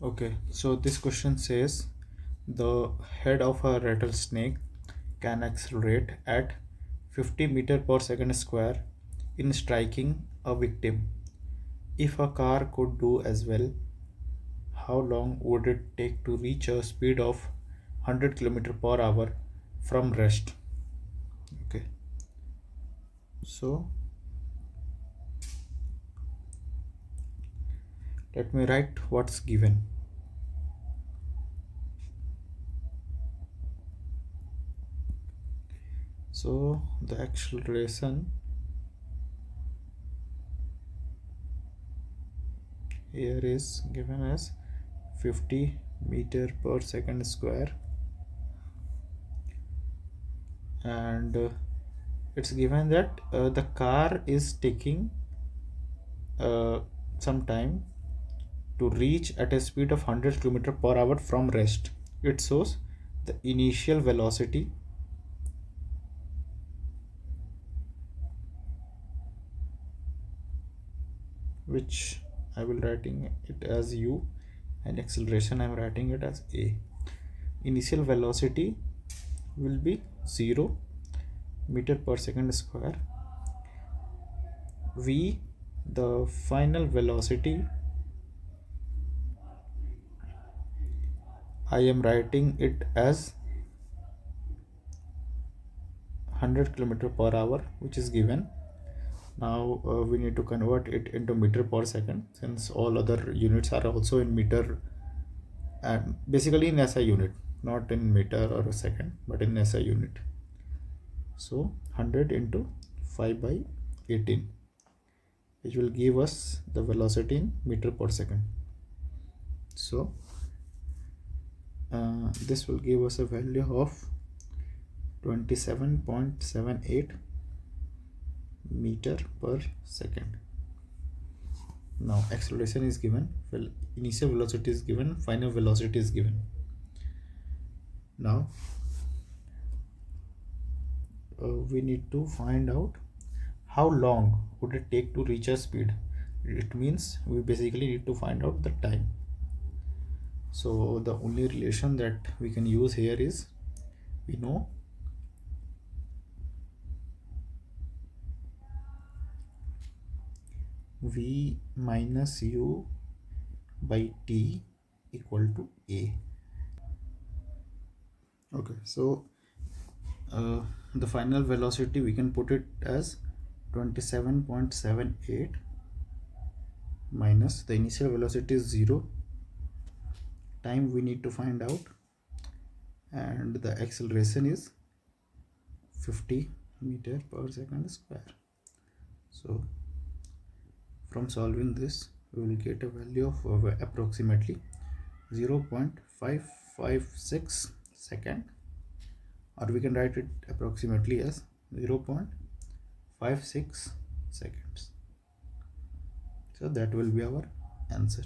Okay, so this question says the head of a rattlesnake can accelerate at 50 meter per second square in striking a victim. If a car could do as well, how long would it take to reach a speed of 100 km per hour from rest? Okay, so let me write what's given. So the acceleration here is given as 50 meter per second square, and it's given that the car is taking uh, some time to reach at a speed of 100 km per hour from rest. It shows the initial velocity which I will writing it as u, and acceleration I am writing it as a. Initial velocity will be 0 meter per second square. V, the final velocity, I am writing it as 100 km per hour, which is given. Now we need to convert it into meter per second, since all other units are also in meter and basically in SI unit, not in meter or a second, but in SI unit. So 100 into 5 by 18, which will give us the velocity in meter per second. So this will give us a value of 27.78 meter per second. Now acceleration is given, well, initial velocity is given, final velocity is given. Now we need to find out how long would it take to reach a speed. It means we basically need to find out the time. So the only relation that we can use here is, we know v minus u by t equal to a. Okay, so the final velocity we can put it as 27.78 minus the initial velocity is 0, time we need to find out, and the acceleration is 50 meter per second square. So from solving this we will get a value of approximately 0.556 second, or we can write it approximately as 0.56 seconds. So that will be our answer.